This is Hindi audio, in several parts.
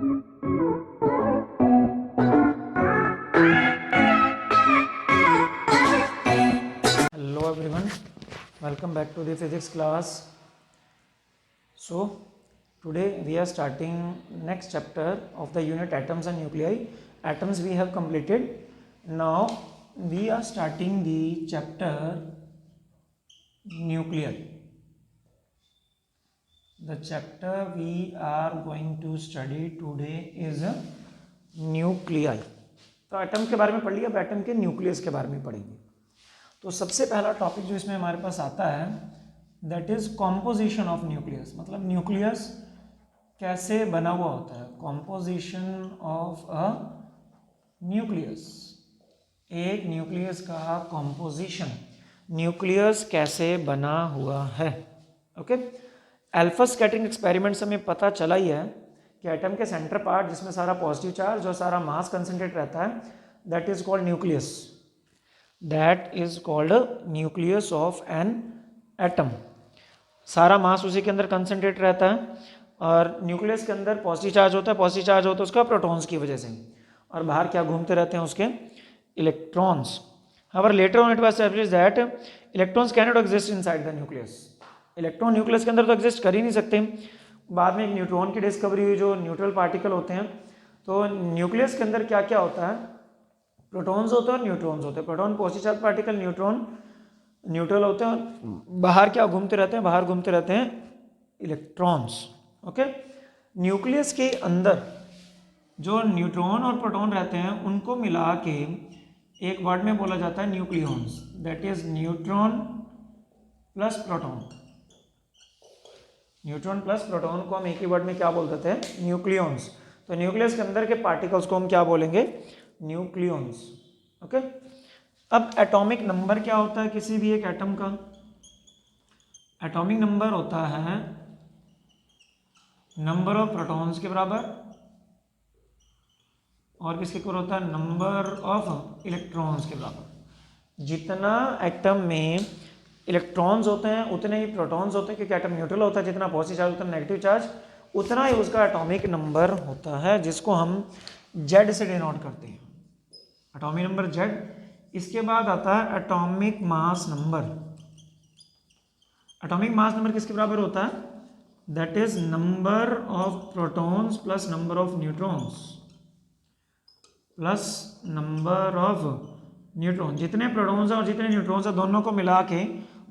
Hello everyone, welcome back to the physics class. So today we are starting next chapter of the unit atoms and nuclei. Atoms we have completed. Now we are starting the chapter nuclei. The chapter we are going to study today is nuclei. तो एटम के बारे में पढ़ लिया, अब एटम के न्यूक्लियस के बारे में पढ़ेंगे. तो सबसे पहला टॉपिक जो इसमें हमारे पास आता है that is composition of nucleus. मतलब न्यूक्लियस कैसे बना हुआ होता है. कॉम्पोजिशन ऑफ अ न्यूक्लियस, एक न्यूक्लियस का कॉम्पोजिशन, न्यूक्लियस कैसे बना हुआ है. ओके, अल्फा स्कैटरिंग एक्सपेरिमेंट से हमें पता चला ही है कि एटम के सेंटर पार्ट जिसमें सारा पॉजिटिव चार्ज और सारा मास कंसंट्रेट रहता है that is called nucleus. That is called nucleus of an atom. सारा मास उसी के अंदर कंसंट्रेट रहता है और न्यूक्लियस के अंदर पॉजिटिव चार्ज होता है. पॉजिटिव चार्ज होता है उसका प्रोटॉन्स की वजह से, और बाहर क्या घूमते रहते हैं उसके electrons. However, later on it was established that electrons cannot exist inside the nucleus. Electron nucleus के अंदर तो एग्जिस्ट कर ही नहीं सकते. बाद में एक न्यूट्रॉन की डिस्कवरी हुई जो न्यूट्रल पार्टिकल होते हैं. तो न्यूक्लियस के अंदर क्या क्या होता है, प्रोटॉन्स होते हैं और न्यूट्रॉन्स होते हैं. Proton positive charge particle, neutron neutral होते हैं. बाहर क्या घूमते रहते हैं, बाहर घूमते रहते हैं इलेक्ट्रॉन्स. ओके, न्यूक्लियस के अंदर जो न्यूट्रॉन और प्रोटॉन रहते हैं उनको मिला के एक वर्ड में बोला जाता है nucleons. That is neutron plus proton. Neutron plus proton को हम एक ही वर्ड में क्या बोल देते हैं, न्यूक्लियॉन्स. तो न्यूक्लियस के अंदर के पार्टिकल्स को हम क्या बोलेंगे, न्यूक्लियॉन्स. ओके, अब एटॉमिक नंबर क्या होता है किसी भी एक एटम का. एटॉमिक नंबर होता है नंबर ऑफ प्रोटॉन्स के बराबर, और किसके बराबर होता है, नंबर ऑफ इलेक्ट्रॉन्स के बराबर. जितना एटम में इलेक्ट्रॉन्स होते हैं उतने ही प्रोटॉन्स होते हैं, क्योंकि एटम न्यूट्रल होता है. जितना पॉजिटिव चार्ज उतना नेगेटिव चार्ज, उतना ही उसका एटॉमिक नंबर होता है, जिसको हम जेड से डिनोट करते हैं. Atomic number Z. इसके बाद आता है atomic mass number. Atomic mass number किसके बराबर होता है, that is number of protons plus number of neutrons plus number of neutron. जितने प्रोटॉन्स हैं और जितने न्यूट्रॉन्स हैं दोनों को मिला के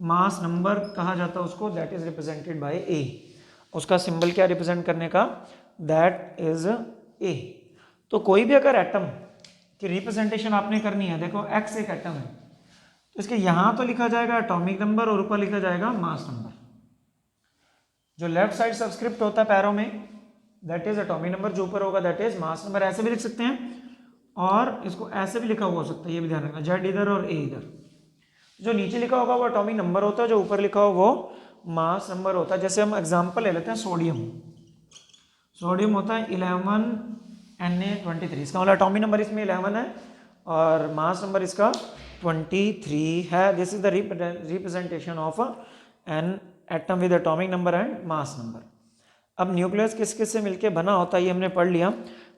मास नंबर कहा जाता है उसको. दैट इज रिप्रेजेंटेड बाय ए. उसका सिंबल क्या रिप्रेजेंट करने का, दैट इज ए. तो कोई भी अगर एटम की रिप्रेजेंटेशन आपने करनी है, देखो एक्स एक एटम है तो इसके यहाँ तो लिखा जाएगा एटॉमिक नंबर और ऊपर लिखा जाएगा मास नंबर. जो लेफ्ट साइड सबस्क्रिप्ट होता है पैरों में दैट इज एटॉमिक नंबर, जो ऊपर होगा दैट इज मास नंबर. ऐसे भी लिख सकते हैं और इसको ऐसे भी लिखा हुआ हो सकता है, ये भी ध्यान रखना, जेड इधर और ए इधर. जो नीचे लिखा होगा वो एटॉमिक नंबर होता है, जो ऊपर लिखा हो वो मास नंबर होता है. जैसे हम एग्जांपल ले लेते हैं सोडियम. सोडियम होता है 11Na23. इसका मतलब एटॉमिक नंबर इसमें 11 है और मास नंबर इसका 23 है. This is the representation of an atom with atomic number and mass number. अब न्यूक्लियस किस किस से मिलके बना होता है ये हमने पढ़ लिया.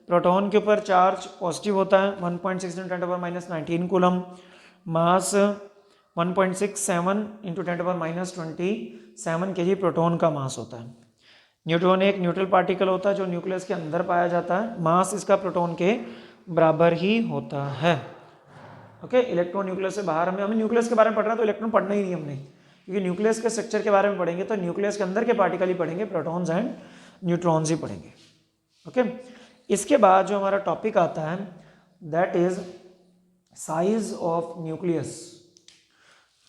प्रोटॉन के ऊपर चार्ज पॉजिटिव होता है 1.6 × 10⁻⁻19 कूलम. मास 1.67 × 10⁻27 kg प्रोटॉन का मास होता है. न्यूट्रॉन एक न्यूट्रल पार्टिकल होता है जो न्यूक्लियस के अंदर पाया जाता है. मास इसका प्रोटॉन के बराबर ही होता है. ओके, इलेक्ट्रॉन न्यूक्लियस से बाहर. हमें न्यूक्लियस के बारे में पढ़ना है तो इलेक्ट्रॉन पढ़ना ही नहीं हमने, क्योंकि न्यूक्लियस के स्ट्रक्चर के बारे में पढ़ेंगे तो न्यूक्लियस के अंदर के पार्टिकल ही पढ़ेंगे, प्रोटॉन्स एंड न्यूट्रॉन्स ही पढ़ेंगे. ओके, इसके बाद जो हमारा टॉपिक आता है that is size of nucleus.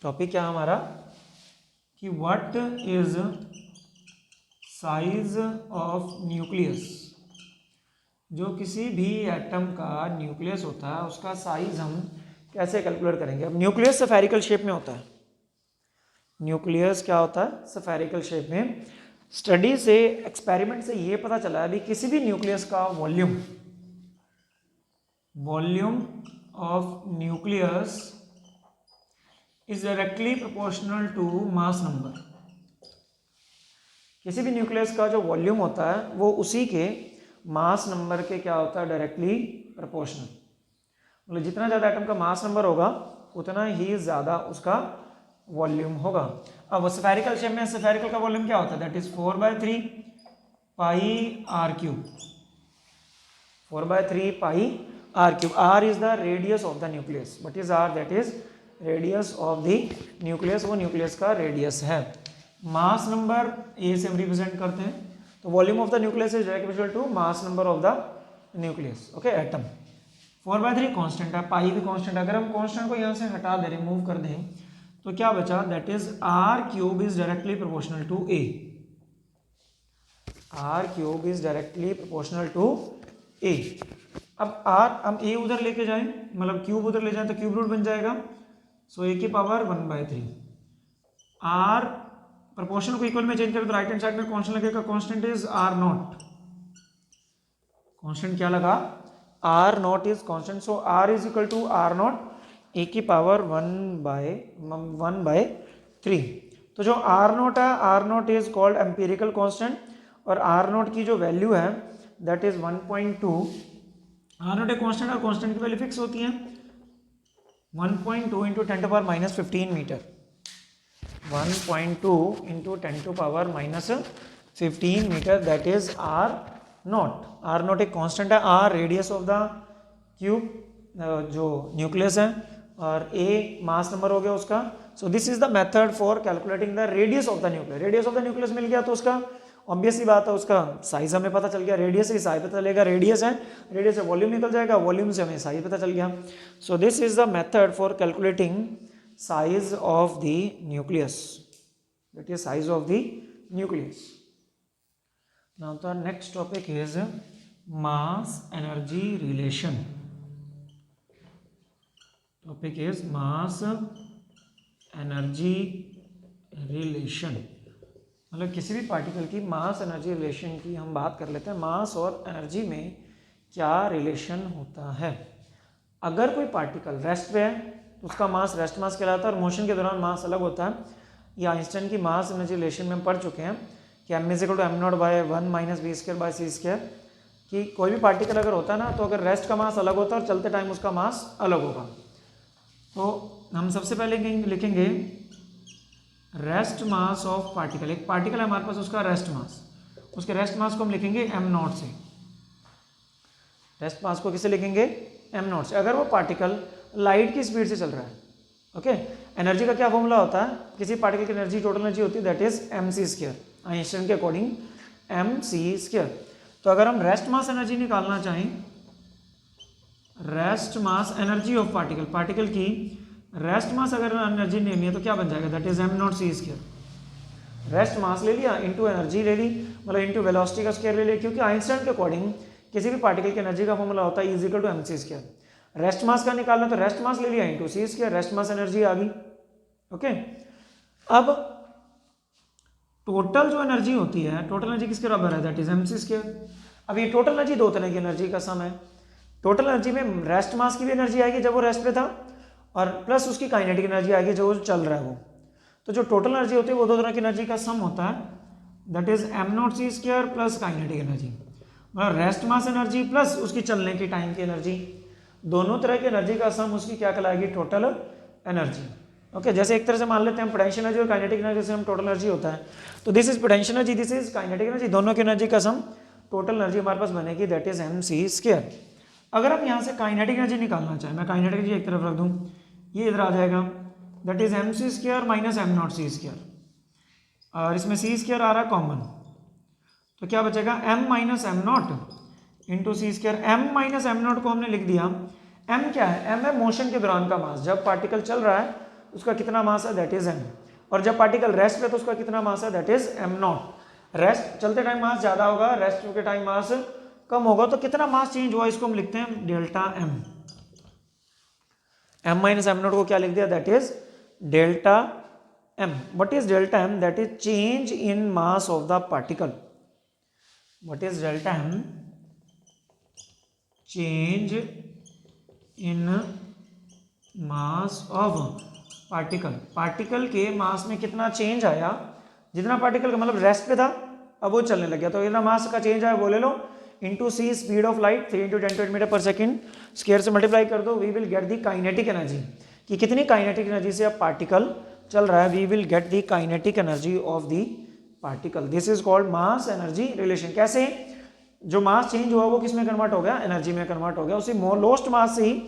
Topic क्या हमारा कि what is size of nucleus. जो किसी भी एटम का न्यूक्लियस होता है उसका साइज हम कैसे कैलकुलेट करेंगे. अब न्यूक्लियस स्फेरिकल शेप में होता है. न्यूक्लियस क्या होता है, स्फेरिकल शेप में. स्टडी से, एक्सपेरिमेंट से ये पता चला है अभी किसी भी न्यूक्लियस का volume of nucleus is directly proportional to mass number. किसी भी न्यूक्लियस का जो वॉल्यूम होता है वो उसी के मास नंबर के क्या होता है, डायरेक्टली प्रोपोर्शनल। मतलब जितना ज़्यादा एटम का मास नंबर होगा उतना ही ज़्यादा उसका वॉल्यूम होगा। अब स्फेरिकल शेप में स्फेरिकल का वॉल्यूम क्या होता है, that is 4/3 pi R cube, 4/3 pi R cube. R is the radius of the nucleus. What is R, that is radius of the nucleus, वो न्यूक्लियस का रेडियस है। मास नंबर ए से हम रिप्रेजेंट करते हैं, तो volume of the nucleus is directly equal to mass number of the nucleus, okay, atom. 4/3 constant है, पाई भी कांस्टेंट है। अगर हम कांस्टेंट को यहाँ से हटा दे, रिमूव कर दें, तो क्या बचा, that is R cube is directly proportional to A. R cube is directly proportional to A. अब आर हम ए उधर लेके जाएं, मतलब क्यूब उधर ले जाएं तो क्यूब रूट बन जाएगा, सो ए की पावर 1/3। आर प्रोपोर्शन को इक्वल में चेंज करें तो राइट हैंड साइड में कांस्टेंट लगेगा, constant is R naught. Constant क्या लगा, R naught is constant, so R is equal to R naught A की पावर 1/3। तो जो आर नॉट है, R naught is called empirical constant, और आर नॉट की जो वैल्यू है दैट इज 1.2। आर नॉट एक कांस्टेंट है, कांस्टेंट की वैल्यू फिक्स होती है 1.2 into 10⁻15 metre. 1.2 into 10⁻15 metre, that is R nought. R not एक कांस्टेंट है, R radius of the cube जो न्यूक्लियस है, और ए मास नंबर हो गया उसका। So this is the method for calculating the radius of the nucleus. Radius of the nucleus मिल गया तो उसका ऑब्वियस ही बात है, उसका साइज हमें पता चल गया, रेडियस से साइज पता चलेगा, रेडियस है, रेडियस से वॉल्यूम निकल जाएगा, वॉल्यूम से हमें साइज पता चल गया। So this is the method for calculating size of the nucleus, that is size of the nucleus. Now the next topic is mass energy relation. Topic is mass energy relation, मतलब किसी भी पार्टिकल की मास एनर्जी रिलेशन की हम बात कर लेते हैं। मास और एनर्जी में क्या रिलेशन होता है। अगर कोई पार्टिकल रेस्ट पे है तो उसका मास रेस्ट मास कहलाता है, और मोशन के दौरान मास अलग होता है। ये आइंस्टाइन की मास एनर्जी रिलेशन में हम पढ़ चुके हैं कि m = m0/1 - v²/c², कि कोई भी पार्टिकल अगर होता है ना, तो अगर रेस्ट का मास अलग होता है और चलते टाइम उसका मास अलग होगा। तो हम सबसे पहले लिखेंगे रेस्ट मास ऑफ पार्टिकल। एक पार्टिकल है हमारे पास, उसका रेस्ट मास, उसके रेस्ट मास को हम लिखेंगे m0 से। रेस्ट मास को किसे लिखेंगे, m0 से। अगर वो पार्टिकल लाइट की स्पीड से चल रहा है, ओके, एनर्जी का क्या फॉर्मूला होता है, किसी पार्टिकल की एनर्जी, टोटल एनर्जी होती है दैट इज mc², आइंस्टाइन के अकॉर्डिंग mc²। तो अगर हम रेस्ट मास एनर्जी निकालना चाहें, rest mass energy of particle, particle की रेस्ट मास अगर एनर्जी लेनी है तो क्या बन जाएगा, that is m0c²। Rest mass ले लिया इंटू एनर्जी ले ली, मतलब इंटू वेलोसिटी का स्क्वायर ले लिया, क्योंकि आइंस्टाइन के अकॉर्डिंग किसी भी पार्टिकल की एनर्जी का फॉर्मूला होता है E = mc²। रेस्ट मास का निकालना तो रेस्ट मास ले लिया into c², rest mass energy आ गई, ओके। अब टोटल जो एनर्जी होती है, टोटल एनर्जी किसके बराबर है, दैट इज mc²। अब ये टोटल एनर्जी दो तरह की एनर्जी का सम है। टोटल एनर्जी में रेस्ट मास की भी एनर्जी आएगी जब वो रेस्ट पे था, और प्लस उसकी काइनेटिक एनर्जी आएगी जो चल रहा है वो। तो जो टोटल एनर्जी होती है वो दो तरह की एनर्जी का सम होता है, that is m0c² plus kinetic energy, मतलब रेस्ट मास एनर्जी प्लस उसकी चलने की टाइम की एनर्जी, दोनों तरह की एनर्जी का सम उसकी क्या कहलाएगी, टोटल एनर्जी, ओके। जैसे एक तरह से मान लेते हैं पोटेंशियल एनर्जी और काइनेटिक एनर्जी से हम टोटल एनर्जी होता है, तो this is potential energy, this is kinetic energy, दोनों की एनर्जी का सम टोटल एनर्जी हमारे पास बनेगी, दैट इज mc²। अगर हम यहाँ से काइनेटिक एनर्जी निकालना चाहें, मैं काइनेटिक एनर्जी एक तरफ रख दूँ, ये इधर आ जाएगा, that is mc² minus m0c², और इसमें c² आ रहा है कॉमन, तो क्या बचेगा m - m0 into c²। m - m0 को हमने लिख दिया, m क्या है, m है मोशन के दौरान का मास, जब पार्टिकल चल रहा है उसका कितना मास है, दैट इज m, और जब पार्टिकल रेस्ट पे तो उसका कितना मास है, दैट इज m0। रेस्ट चलते टाइम मास ज्यादा होगा, रेस्ट के टाइम मास कम होगा, तो कितना मास चेंज हुआ इसको हम लिखते हैं डेल्टा m। m - m0 को क्या लिख दिया, that is delta m। What is delta m, that is change in mass of the particle. What is delta m, change in mass of particle. Particle के मास में कितना चेंज आया, जितना पार्टिकल का मतलब रेस्ट पे था अब वो चलने लग गया, तो इतना मास का चेंज आया वो ले लो, into C speed of light 3 × 10⁻⁸ metre पर सेकेंड स्क्वायर से मल्टीप्लाई कर दो, we will get the kinetic energy, कि कितनी काइनेटिक एनर्जी से अब पार्टिकल चल रहा है, we will get the kinetic energy of the particle. This is called mass energy relation. कैसे? जो मास चेंज हुआ वो किस में कन्वर्ट हो गया? एनर्जी में कन्वर्ट हो गया। उसी लॉस्ट मास से ही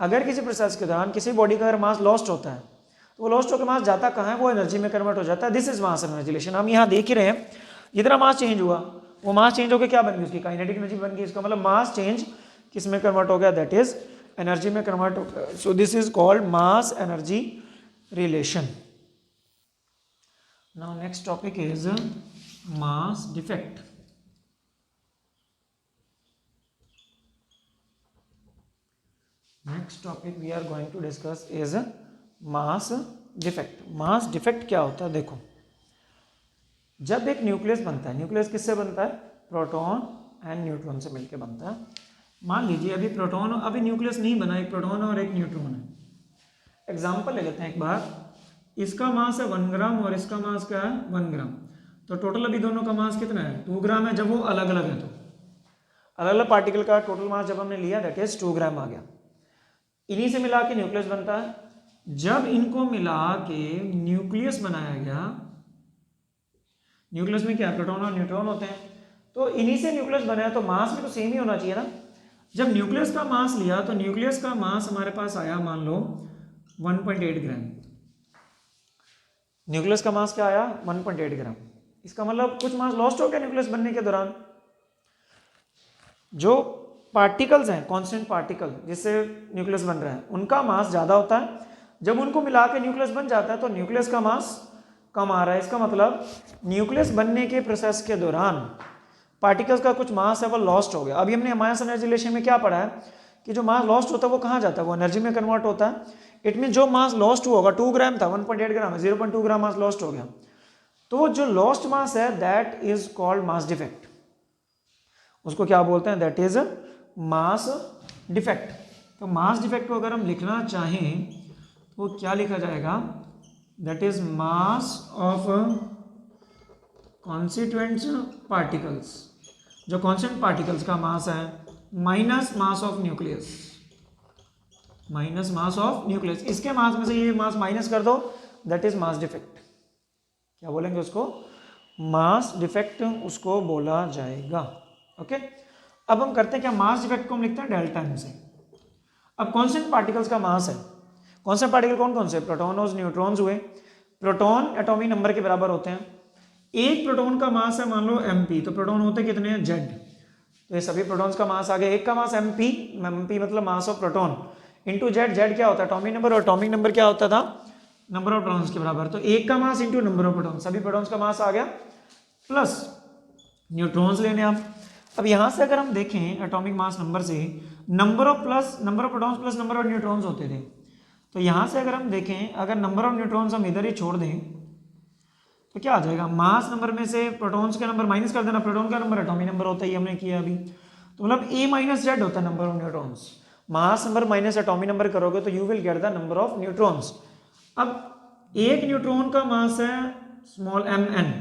अगर किसी प्रोसेस के दौरान किसी बॉडी का अगर मास लॉस्ट होता है तो वो लॉस्ट होकर मास जाता कहाँ है? वो एनर्जी में कन्वर्ट हो जाता है। This is mass energy relation. हम यहाँ देख ही रहे हैं, जितना मास चेंज हुआ वो मास चेंज होकर क्या बन गई? उसकी काइनेटिक एनर्जी बन गई। इसका मतलब मास चेंज किस में कन्वर्ट हो गया? दैट इज एनर्जी में कन्वर्ट हो गया। So this is called mass energy relation. Now next topic is mass defect. Next topic we are going to discuss is mass defect. Mass defect क्या होता है? देखो, जब एक न्यूक्लियस बनता है, न्यूक्लियस किससे बनता है? प्रोटॉन एंड न्यूट्रॉन से मिलकर बनता है। मान लीजिए अभी प्रोटॉन, अभी न्यूक्लियस नहीं बना, एक प्रोटॉन और एक न्यूट्रॉन है। एग्जांपल ले लेते हैं एक बार, इसका मास है 1 ग्राम और इसका मास क्या है? 1 ग्राम। तो टोटल अभी दोनों का मास कितना है? 2 ग्राम है। जब वो अलग अलग है तो अलग अलग पार्टिकल का टोटल मास जब हमने लिया दैट इज 2 ग्राम आ गया। इन्हीं से मिला के न्यूक्लियस बनता है। जब इनको मिला के न्यूक्लियस बनाया गया, न्यूक्लियस में क्या? प्रोटॉन और न्यूट्रॉन होते हैं। तो इन्हीं से न्यूक्लियस बना है तो मास भी तो सेम ही होना चाहिए ना। जब न्यूक्लियस का मास लिया तो न्यूक्लियस का मास हमारे पास आया मान लो 1.8 ग्राम। न्यूक्लियस का मास क्या आया? 1.8 ग्राम। इसका मतलब कुछ मास लॉस्ट हो गया न्यूक्लियस बनने के दौरान। जो पार्टिकल्स हैं, कांस्टेंट पार्टिकल जिससे न्यूक्लियस बन रहा है, उनका मास ज़्यादा होता है। जब उनको मिला के न्यूक्लियस बन जाता है तो न्यूक्लियस का मास कम आ रहा है। इसका मतलब न्यूक्लियस बनने के प्रोसेस के दौरान पार्टिकल्स का कुछ मास है वो लॉस्ट हो गया। अभी हमने मास एनर्जी रिलेशन में क्या पढ़ा है कि जो मास लॉस्ट होता है वो कहाँ जाता है? वो एनर्जी में कन्वर्ट होता है। इट मीन जो मास लॉस्ट हुआ होगा 2 ग्राम था, 1.8 ग्राम है, 0.2 ग्राम मास लॉस्ट हो गया। तो जो लॉस्ट मास है that is called mass defect. उसको क्या बोलते हैं? That is mass defect. तो मास डिफेक्ट को अगर हम लिखना चाहें तो क्या लिखा जाएगा? That is mass of constituents particles. जो कॉन्स्टेंट पार्टिकल्स का मास है minus mass of nucleus, minus mass of nucleus. इसके मास में से ये मास माइनस कर दो, दैट इज मास डिफेक्ट। क्या बोलेंगे उसको? मास डिफेक्ट उसको बोला जाएगा। ओके, अब हम करते हैं क्या? मास डिफेक्ट को हम लिखते हैं डेल्टा एम से। अब कांस्टेंट पार्टिकल्स का मास है, कांस्टेंट पार्टिकल कौन कौन से? प्रोटॉन और न्यूट्रॉन्स हुए। प्रोटॉन एटॉमिक नंबर के बराबर होते हैं। एक प्रोटॉन का मास है मान लो mp, तो प्रोटॉन होते कितने हैं? z। तो ये सभी प्रोटॉन्स का मास आ गया। एक का मास mp, mp मतलब mass of proton, into z। z क्या होता है? एटॉमिक नंबर, और एटॉमिक नंबर क्या होता था? नंबर ऑफ प्रोटॉन्स के बराबर। तो एक का mass into number of proton, सभी प्रोटॉन्स का मास आ गया, प्लस न्यूट्रॉन्स लेने आप। अब यहाँ से अगर हम देखें एटॉमिक मास नंबर से, number of protons plus number of neutrons होते थे। तो यहाँ से अगर हम देखें, अगर नंबर ऑफ न्यूट्रॉन्स हम इधर ही छोड़ दें तो क्या आ जाएगा? मास नंबर में से प्रोटॉन्स का नंबर माइनस कर देना, प्रोटॉन का नंबर एटॉमिक नंबर होता है, हमने किया अभी। तो मतलब a माइनस जेड होता है number of neutrons. Mass number minus atomic number करोगे तो you will get the number of neutrons. अब एक न्यूट्रॉन का मास है स्मॉल mn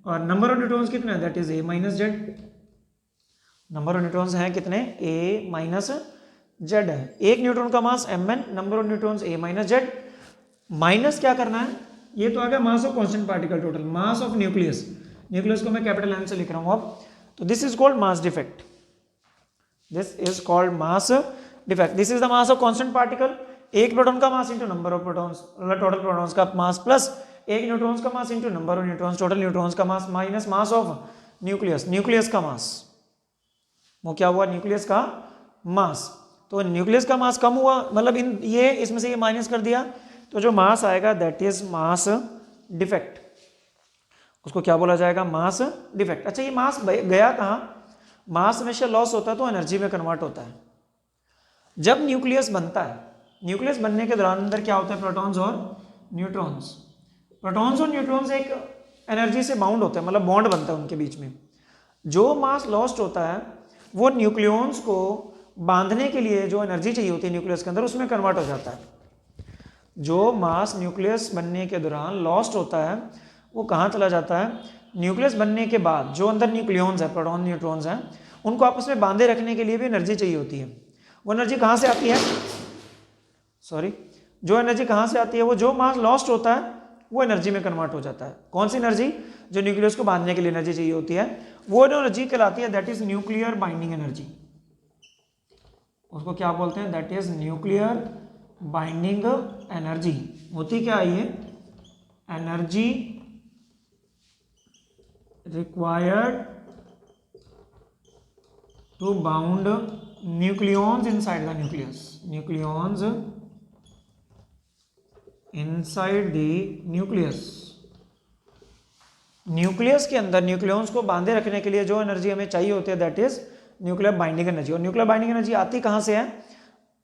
और नंबर ऑफ न्यूट्रॉन्स कितने हैं? That is a minus Z. Number of neutrons हैं कितने? a माइनस जेड है। एक न्यूट्रॉन का मास mn, number of neutrons a minus Z. Minus क्या करना है? ये तो आ गया मास of constant particle total, mass of nucleus. Nucleus को मैं कैपिटल M से लिख रहा हूँ अब। तो this is called mass defect. This is called mass defect. This is the mass of constant particle. एक प्रोटॉन का mass into number of protons, total protons का मास, प्लस एक न्यूट्रॉन्स का mass into number of neutrons, total neutrons का mass, minus mass of nucleus, nucleus का मास। वो क्या हुआ? न्यूक्लियस का मास। तो न्यूक्लियस का मास कम हुआ, मतलब इन ये इसमें से ये माइनस कर दिया, तो जो मास आएगा दैट इज मास डिफेक्ट। उसको क्या बोला जाएगा? Mass defect. अच्छा, ये मास गया कहाँ? मास हमेशा लॉस होता है तो एनर्जी में कन्वर्ट होता है। जब न्यूक्लियस बनता है, न्यूक्लियस बनने के दौरान अंदर क्या होता है? प्रोटॉन्स और न्यूट्रॉन्स। प्रोटॉन्स और न्यूट्रॉन्स एक एनर्जी से बाउंड होते हैं, मतलब बॉन्ड बनता है उनके बीच में। जो मास लॉस्ट होता है वो न्यूक्लियॉन्स को बांधने के लिए जो एनर्जी चाहिए होती है न्यूक्लियस के अंदर, उसमें कन्वर्ट हो जाता है। जो मास न्यूक्लियस बनने के दौरान लॉस्ट होता है वो कहाँ चला जाता है? न्यूक्लियस बनने के बाद जो अंदर न्यूक्लियॉन्स है, प्रोटॉन न्यूट्रॉन्स हैं, उनको आपस में बांधे रखने के लिए भी एनर्जी चाहिए होती है। वो एनर्जी कहाँ से आती है, जो एनर्जी कहाँ से आती है, वो जो मास लॉस्ट होता है वो एनर्जी में कन्वर्ट हो जाता है। कौन सी एनर्जी, जो न्यूक्लियस को बांधने के लिए एनर्जी चाहिए होती है, वो एनर्जी कहलाती है that is nuclear binding energy. उसको क्या बोलते हैं, that is nuclear binding energy. होती क्या है ये, energy required to bound nucleons inside the nucleus, nucleons inside the nucleus. Nucleus के अंदर न्यूक्लियॉन्स को बांधे रखने के लिए जो एनर्जी हमें चाहिए होती है that is nuclear binding energy. और न्यूक्लियर बाइंडिंग एनर्जी आती कहाँ से है,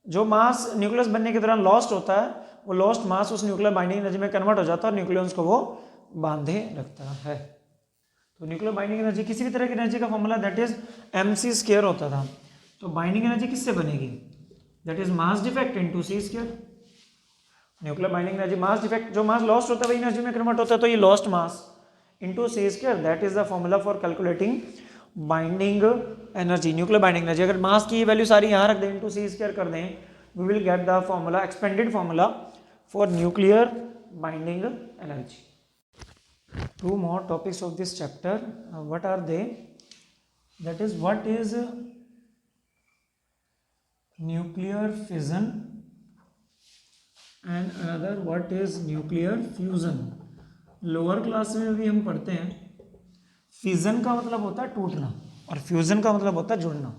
जो मास न्यूक्लियस बनने के दौरान लॉस्ट होता है वो लॉस्ट मास उस न्यूक्लियर बाइंडिंग एनर्जी में कन्वर्ट हो जाता है और न्यूक्लियॉन्स को वो बांधे रखता है। तो न्यूक्लियर बाइंडिंग एनर्जी, किसी भी तरह की एनर्जी का फॉर्मूला दैट इज mc² होता था। तो बाइंडिंग एनर्जी किससे बनेगी, that is mass defect into c²। Nuclear binding energy mass defect, जो मास लॉस्ट होता है वही एनर्जी में कन्वर्ट होता है, तो ये lost mass into c², that is the formula for calculating binding energy, nuclear binding energy. अगर मास की वैल्यू सारी यहाँ रख दें, इनटू c² कर दें, we will get the formula, expanded formula for nuclear binding energy. Two more topics of this chapter. What are they? That is, what is nuclear fission and another what is nuclear fusion. Lower class में भी हम पढ़ते हैं, फिजन का मतलब होता है टूटना और फ्यूजन का मतलब होता है जुड़ना।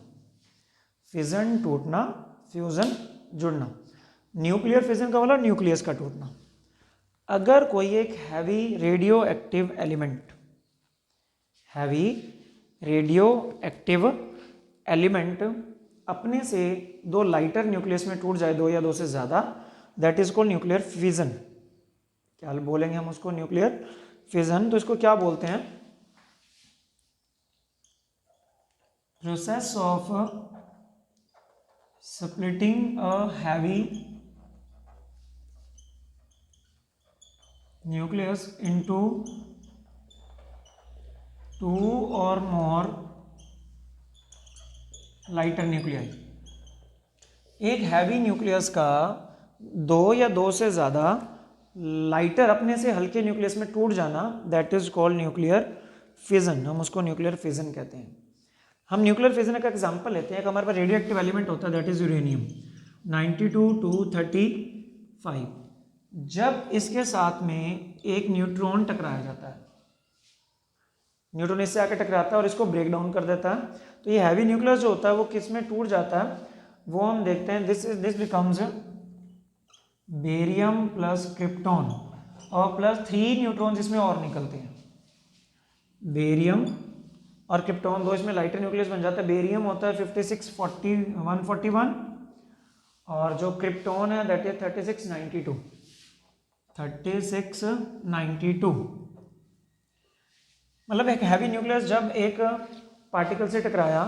फिजन टूटना, फ्यूजन जुड़ना। न्यूक्लियर फिजन का मतलब न्यूक्लियस का टूटना। अगर कोई एक heavy radio active element, heavy radio active element अपने से दो लाइटर न्यूक्लियस में टूट जाए, दो या दो से ज़्यादा, that is called nuclear fission. क्या बोलेंगे हम उसको, न्यूक्लियर फिजन। तो इसको क्या बोलते हैं, process of splitting a heavy nucleus into two or more lighter nuclei। एक हैवी न्यूक्लियस का दो या दो से ज़्यादा लाइटर अपने से हल्के न्यूक्लियस में टूट जाना, that is called nuclear fission. हम उसको न्यूक्लियर फिजन कहते हैं। हम न्यूक्लियर फिजन का एग्जांपल लेते हैं। एक हमारे पास रेडियो एक्टिव एलिमेंट होता है दैट इज यूरेनियम 92-235। जब इसके साथ में एक न्यूट्रॉन टकराया जाता है, न्यूट्रॉन इससे आकर टकराता है और इसको ब्रेक डाउन कर देता है, तो ये हैवी न्यूक्लियस जो होता है वो किस में टूट जाता है, वो हम देखते हैं this becomes barium plus krypton और प्लस 3 न्यूट्रॉन इसमें और निकलते हैं। बेरियम और क्रिप्टॉन दो इसमें लाइटर न्यूक्लियस बन जाता है। बेरियम होता है 14141 और जो क्रिप्टॉन है दैट इज 3692। मतलब एक हैवी न्यूक्लियस जब एक पार्टिकल से टकराया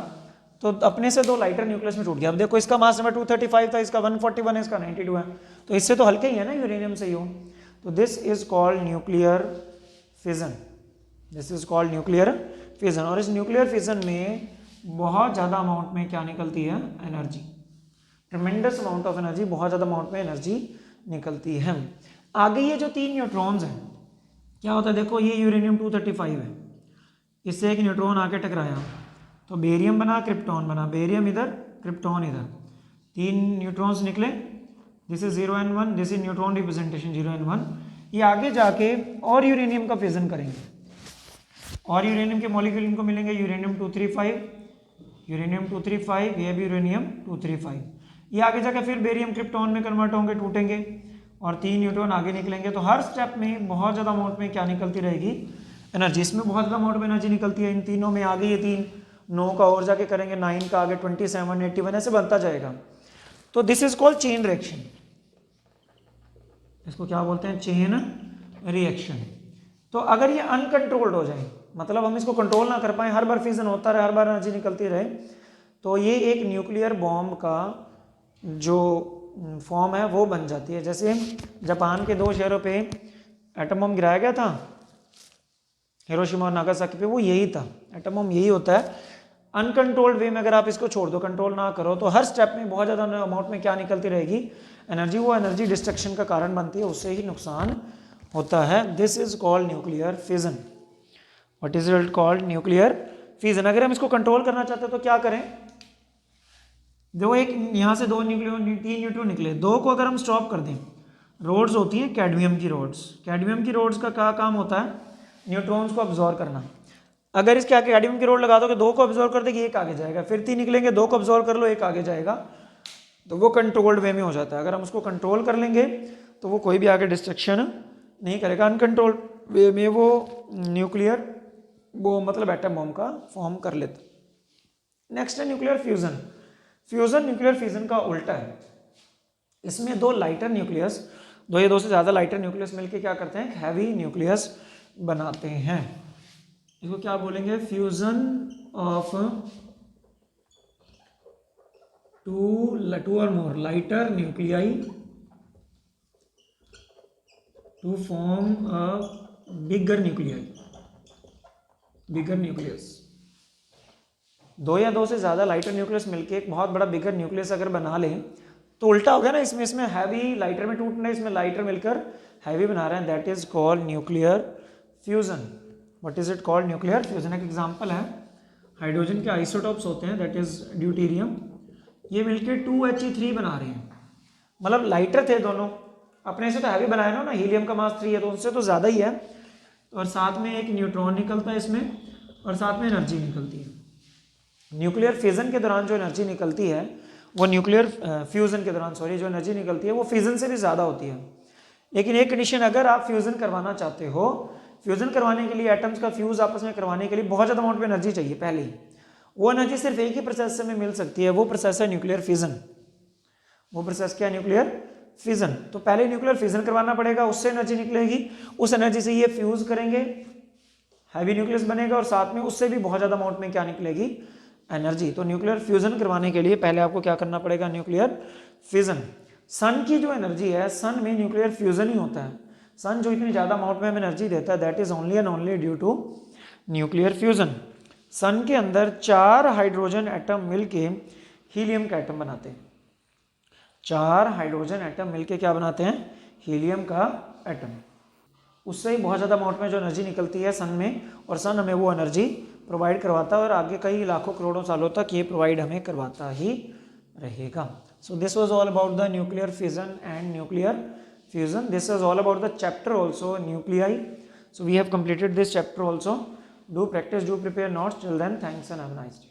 तो अपने से दो लाइटर न्यूक्लियस में टूट गया। अब देखो इसका मास नंबर 235 था, इसका 141 है, इसका 92 है, तो इससे तो हल्के ही है ना, यूरेनियम से ही हो। तो this is called nuclear fission, this is called nuclear fission. और इस न्यूक्लियर फिजन में बहुत ज़्यादा अमाउंट में क्या निकलती है, energy, tremendous amount of energy, बहुत ज़्यादा अमाउंट में एनर्जी निकलती है। आगे ये जो 3 न्यूट्रॉन्स हैं क्या होता है, देखो ये यूरेनियम 235 है, इससे एक न्यूट्रॉन आके टकराया तो बेरियम बना, क्रिप्टॉन बना, बेरियम इधर, क्रिप्टॉन इधर, 3 न्यूट्रॉन्स निकले। This is 0 and 1, this is neutron representation 0 and 1। ये आगे जाके और यूरेनियम का फिजन करेंगे और यूरेनियम के मॉलिक्यूल इनको मिलेंगे, यूरेनियम 235, यूरेनियम 235, ये भी यूरेनियम 235। ये आगे जाके फिर बेरियम क्रिप्टॉन में कन्वर्ट होंगे, टूटेंगे और 3 न्यूट्रॉन आगे निकलेंगे। तो हर स्टेप में बहुत ज़्यादा अमाउंट में क्या निकलती रहेगी, एनर्जी। इसमें बहुत ज़्यादा अमाउंट में एनर्जी निकलती है। इन तीनों में आगे ये 3, 9 का और जाके करेंगे 9 का, आगे 27, 81 ऐसे बनता जाएगा। तो this is called chain reaction. इसको क्या बोलते हैं, चेन रिएक्शन। तो अगर ये अनकंट्रोल्ड हो जाए, मतलब हम इसको कंट्रोल ना कर पाए, हर बार फ्यूजन होता रहे, हर बार एनर्जी निकलती रहे, तो ये एक न्यूक्लियर बॉम्ब का जो फॉर्म है वो बन जाती है। जैसे जापान के 2 शहरों पे एटम बम गिराया गया था, हिरोशिमा और नागासाकी पे, वो यही था। एटम बम यही होता है, अनकंट्रोल्ड वे में अगर आप इसको छोड़ दो, कंट्रोल ना करो, तो हर स्टेप में बहुत ज़्यादा अमाउंट में क्या निकलती रहेगी, एनर्जी। वो एनर्जी डिस्ट्रक्शन का कारण बनती है, उससे ही नुकसान होता है। This is called nuclear fission. What is it called? Nuclear fission. अगर हम इसको कंट्रोल करना चाहते हैं तो क्या करें? देखो एक यहाँ से 2 न्यूक्लियन 3 न्यूट्रॉन निकले, 2 को अगर हम स्टॉप कर दें, रोड्स होती हैं कैडमियम की रोड्स। कैडमियम की रोड्स का क्या काम होता है? न्यूट्रॉन्स को अब्जॉर्व करना। अगर इसके आगे कैडमियम की रोड लगा दो कि 2 को अब्जॉर्व कर देगी, एक आगे जाएगा, फिर 3 निकलेंगे, 2 को अब्जॉर्व कर लो, एक आगे जाएगा, तो वो कंट्रोल्ड वे में हो जाता है। अगर हम उसको कंट्रोल कर लेंगे तो वो कोई भी आगे डिस्ट्रक्शन नहीं करेगा। अनकंट्रोल्ड वे में वो न्यूक्लियर वो मतलब एटम बॉम्ब का फॉर्म कर लेता। नेक्स्ट है nuclear fusion. Fusion nuclear fusion का उल्टा है। इसमें 2 लाइटर न्यूक्लियस, 2 या 2 से ज़्यादा लाइटर न्यूक्लियस मिलकर क्या करते हैं? हैवी न्यूक्लियस बनाते हैं। इसको क्या बोलेंगे? फ्यूजन ऑफ टू और more lighter nuclei to form a bigger nucleus. 2 या 2 से ज़्यादा लाइटर न्यूक्लियस मिलके एक बहुत बड़ा बिगर न्यूक्लियस अगर बना लें तो उल्टा हो गया ना, इसमें हैवी लाइटर में टूटना है, इसमें लाइटर मिलकर हैवी बना रहे हैं। That is called nuclear fusion. What is it called? Nuclear fusion. एक एग्जांपल है, हाइड्रोजन के आइसोटॉप्स होते हैं, दैट इज ड्यूटेरियम, ये मिलकर 2He3 बना रहे हैं। मतलब लाइटर थे दोनों, अपने से तो हैवी बनाए ना, हीलियम का मास 3 है तो उससे तो ज़्यादा ही है, और साथ में एक न्यूट्रॉन निकलता है इसमें, और साथ में एनर्जी निकलती है। न्यूक्लियर फिजन के दौरान जो एनर्जी निकलती है वो न्यूक्लियर फ्यूजन के दौरान जो एनर्जी निकलती है वो फिजन से भी ज़्यादा होती है। लेकिन एक कंडीशन, अगर आप फ्यूजन करवाना चाहते हो, फ्यूजन करवाने के लिए एटम्स का फ्यूज आपस में करवाने के लिए बहुत ज़्यादा अमाउंट में एनर्जी चाहिए पहले ही। वो एनर्जी सिर्फ एक ही प्रोसेस में मिल सकती है, वो प्रोसेस है न्यूक्लियर फिजन। वो प्रोसेस क्या है? Nuclear fission. तो पहले न्यूक्लियर फिजन करवाना पड़ेगा, उससे एनर्जी निकलेगी, उस एनर्जी से ये फ्यूज करेंगे, हैवी न्यूक्लियस बनेगा, और साथ में उससे भी बहुत ज़्यादा अमाउंट में क्या निकलेगी? एनर्जी। तो न्यूक्लियर फ्यूजन करवाने के लिए पहले आपको क्या करना पड़ेगा? Nuclear fission. सन की जो एनर्जी है, सन में न्यूक्लियर फ्यूजन ही होता है। सन जो इतनी ज़्यादा अमाउंट में हमें एनर्जी देता है, that is only and only due to nuclear fusion. Sun के अंदर 4 हाइड्रोजन एटम मिलके हीलियम का एटम बनाते हैं। 4 हाइड्रोजन एटम मिलके क्या बनाते हैं? हीलियम का एटम। उससे ही बहुत ज़्यादा अमाउंट में जो एनर्जी निकलती है सन में, और सन हमें वो एनर्जी प्रोवाइड करवाता है, और आगे कई लाखों करोड़ों सालों तक ये प्रोवाइड हमें करवाता ही रहेगा। So this was all about the nuclear fission and nuclear fusion. This is all about the chapter also, nuclei. So we have completed this chapter also. Do practice, do prepare notes. Till then, thanks and have a nice day.